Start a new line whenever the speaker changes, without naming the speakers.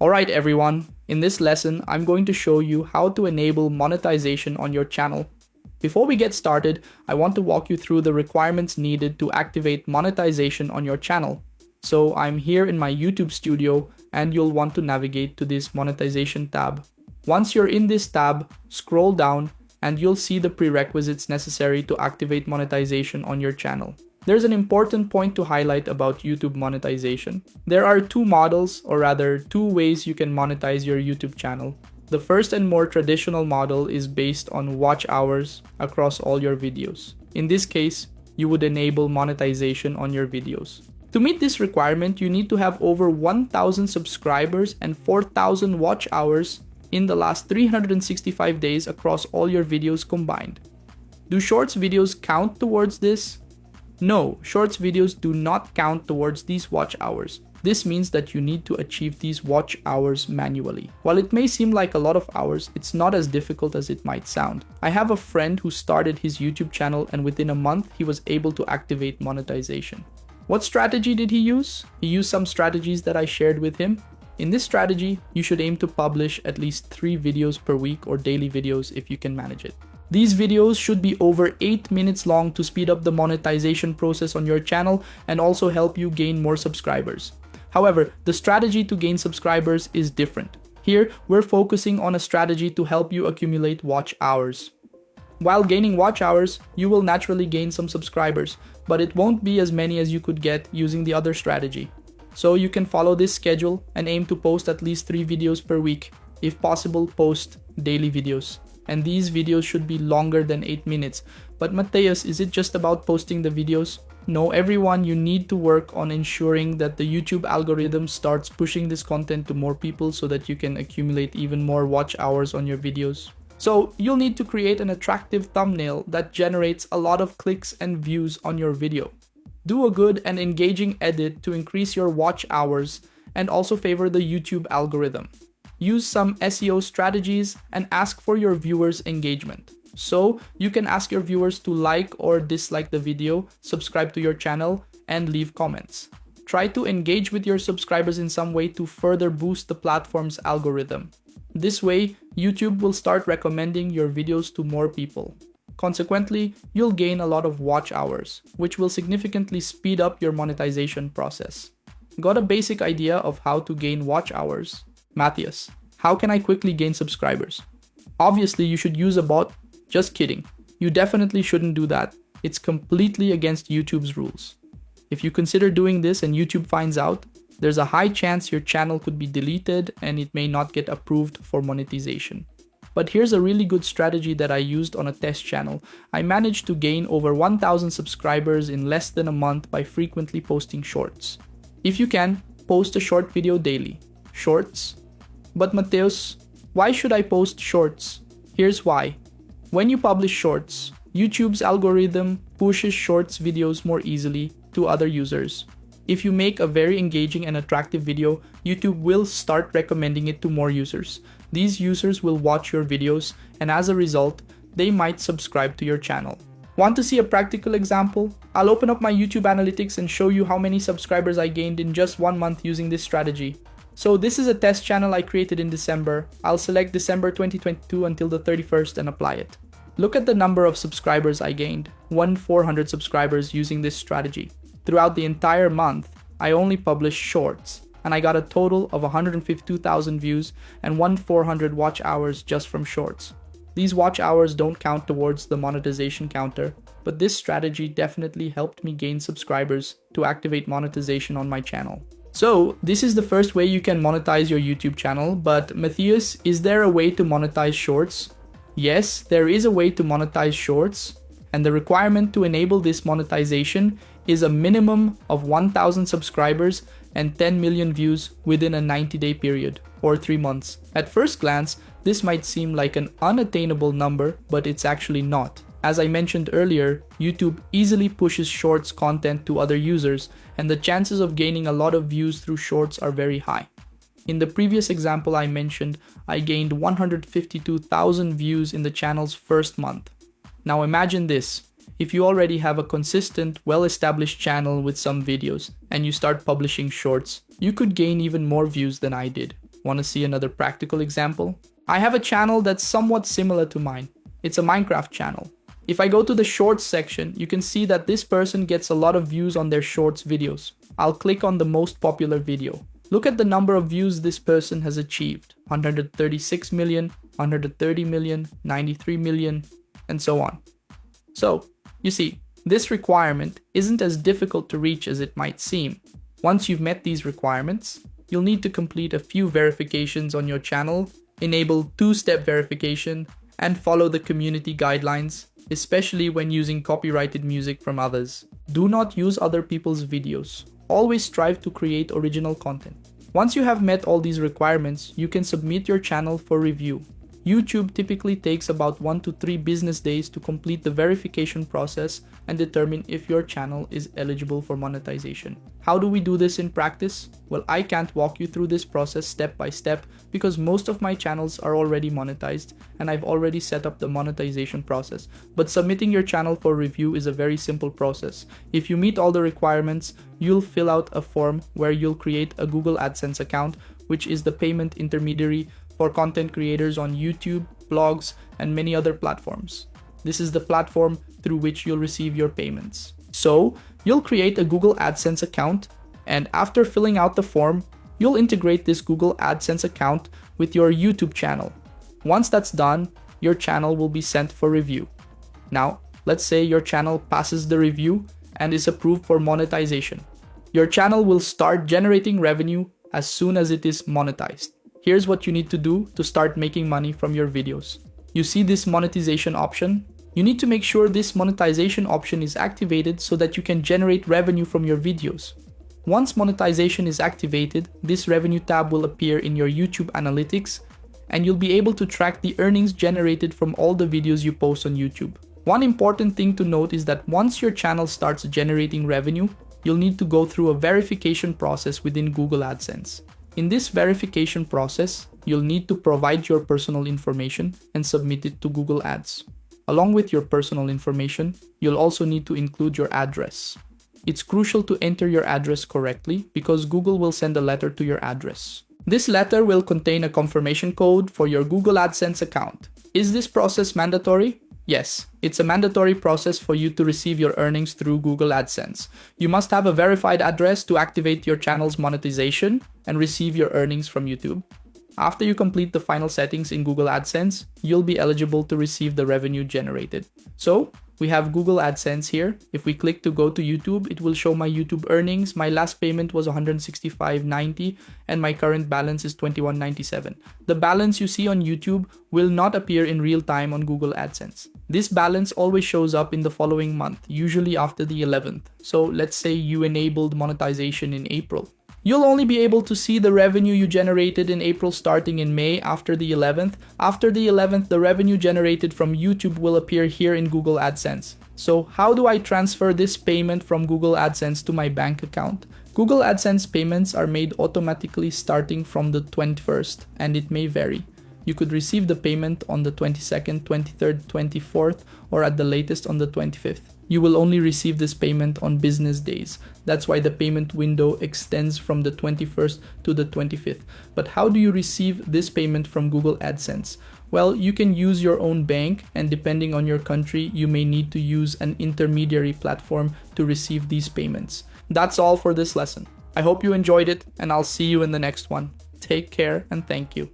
Alright everyone, in this lesson, I'm going to show you how to enable monetization on your channel. Before we get started, I want to walk you through the requirements needed to activate monetization on your channel. So I'm here in my YouTube studio and you'll want to navigate to this monetization tab. Once you're in this tab, scroll down and you'll see the prerequisites necessary to activate monetization on your channel. There's an important point to highlight about YouTube monetization. There are two models, or rather two ways you can monetize your YouTube channel. The first and more traditional model is based on watch hours across all your videos. In this case, you would enable monetization on your videos. To meet this requirement, you need to have over 1,000 subscribers and 4,000 watch hours in the last 365 days across all your videos combined. Do Shorts videos count towards this? No, Shorts videos do not count towards these watch hours. This means that you need to achieve these watch hours manually. While it may seem like a lot of hours, it's not as difficult as it might sound. I have a friend who started his YouTube channel and within a month he was able to activate monetization. What strategy did he use? He used some strategies that I shared with him. In this strategy, you should aim to publish at least 3 videos per week or daily videos if you can manage it. These videos should be over 8 minutes long to speed up the monetization process on your channel and also help you gain more subscribers. However, the strategy to gain subscribers is different. Here, we're focusing on a strategy to help you accumulate watch hours. While gaining watch hours, you will naturally gain some subscribers, but it won't be as many as you could get using the other strategy. So you can follow this schedule and aim to post at least 3 videos per week. If possible, post daily videos. And these videos should be longer than 8 minutes. But Matthias, is it just about posting the videos? No, everyone, you need to work on ensuring that the YouTube algorithm starts pushing this content to more people so that you can accumulate even more watch hours on your videos. So you'll need to create an attractive thumbnail that generates a lot of clicks and views on your video. Do a good and engaging edit to increase your watch hours and also favor the YouTube algorithm. Use some SEO strategies and ask for your viewers' engagement. So you can ask your viewers to like or dislike the video, subscribe to your channel, and leave comments. Try to engage with your subscribers in some way to further boost the platform's algorithm. This way, YouTube will start recommending your videos to more people. Consequently, you'll gain a lot of watch hours, which will significantly speed up your monetization process. Got a basic idea of how to gain watch hours? Matthias, how can I quickly gain subscribers? Obviously, you should use a bot. Just kidding. You definitely shouldn't do that. It's completely against YouTube's rules. If you consider doing this and YouTube finds out, there's a high chance your channel could be deleted and it may not get approved for monetization. But here's a really good strategy that I used on a test channel. I managed to gain over 1,000 subscribers in less than a month by frequently posting shorts. If you can, post a short video daily. Shorts? But Mateus, why should I post shorts? Here's why. When you publish shorts, YouTube's algorithm pushes shorts videos more easily to other users. If you make a very engaging and attractive video, YouTube will start recommending it to more users. These users will watch your videos and as a result, they might subscribe to your channel. Want to see a practical example? I'll open up my YouTube analytics and show you how many subscribers I gained in just 1 month using this strategy. So this is a test channel I created in December. I'll select December 2022 until the 31st and apply it. Look at the number of subscribers I gained, 1,400 subscribers using this strategy. Throughout the entire month, I only published shorts and I got a total of 152,000 views and 1,400 watch hours just from shorts. These watch hours don't count towards the monetization counter, but this strategy definitely helped me gain subscribers to activate monetization on my channel. So this is the first way you can monetize your YouTube channel, but Matthias, is there a way to monetize shorts? Yes, there is a way to monetize shorts, and the requirement to enable this monetization is a minimum of 1,000 subscribers and 10 million views within a 90-day period, or 3 months. At first glance, this might seem like an unattainable number, but it's actually not. As I mentioned earlier, YouTube easily pushes shorts content to other users, and the chances of gaining a lot of views through shorts are very high. In the previous example I mentioned, I gained 152,000 views in the channel's first month. Now imagine this. If you already have a consistent, well-established channel with some videos, and you start publishing shorts, you could gain even more views than I did. Want to see another practical example? I have a channel that's somewhat similar to mine. It's a Minecraft channel. If I go to the shorts section, you can see that this person gets a lot of views on their shorts videos. I'll click on the most popular video. Look at the number of views this person has achieved. 136 million, 130 million, 93 million, and so on. So, you see, this requirement isn't as difficult to reach as it might seem. Once you've met these requirements, you'll need to complete a few verifications on your channel, enable two-step verification, and follow the community guidelines, especially when using copyrighted music from others. Do not use other people's videos. Always strive to create original content. Once you have met all these requirements, you can submit your channel for review. YouTube typically takes about 1 to 3 business days to complete the verification process and determine if your channel is eligible for monetization. How do we do this in practice? Well, I can't walk you through this process step by step because most of my channels are already monetized and I've already set up the monetization process. But submitting your channel for review is a very simple process. If you meet all the requirements, you'll fill out a form where you'll create a Google AdSense account, which is the payment intermediary for content creators on YouTube, blogs, and many other platforms. This is the platform through which you'll receive your payments. So, you'll create a Google AdSense account, and after filling out the form, you'll integrate this Google AdSense account with your YouTube channel. Once that's done, your channel will be sent for review. Now, let's say your channel passes the review and is approved for monetization. Your channel will start generating revenue as soon as it is monetized. Here's what you need to do to start making money from your videos. You see this monetization option? You need to make sure this monetization option is activated so that you can generate revenue from your videos. Once monetization is activated, this revenue tab will appear in your YouTube analytics and you'll be able to track the earnings generated from all the videos you post on YouTube. One important thing to note is that once your channel starts generating revenue, you'll need to go through a verification process within Google AdSense. In this verification process, you'll need to provide your personal information and submit it to Google Ads. Along with your personal information, you'll also need to include your address. It's crucial to enter your address correctly because Google will send a letter to your address. This letter will contain a confirmation code for your Google AdSense account. Is this process mandatory? Yes, it's a mandatory process for you to receive your earnings through Google AdSense. You must have a verified address to activate your channel's monetization and receive your earnings from YouTube. After you complete the final settings in Google AdSense, you'll be eligible to receive the revenue generated. So, we have Google AdSense here. If we click to go to YouTube, it will show my YouTube earnings. My last payment was $165.90 and my current balance is $21.97. The balance you see on YouTube will not appear in real time on Google AdSense. This balance always shows up in the following month, usually after the 11th. So let's say you enabled monetization in April. You'll only be able to see the revenue you generated in April starting in May after the 11th. After the 11th, the revenue generated from YouTube will appear here in Google AdSense. So how do I transfer this payment from Google AdSense to my bank account? Google AdSense payments are made automatically starting from the 21st, and it may vary. You could receive the payment on the 22nd, 23rd, 24th, or at the latest on the 25th. You will only receive this payment on business days. That's why the payment window extends from the 21st to the 25th. But how do you receive this payment from Google AdSense? Well, you can use your own bank, and depending on your country, you may need to use an intermediary platform to receive these payments. That's all for this lesson. I hope you enjoyed it, and I'll see you in the next one. Take care and thank you.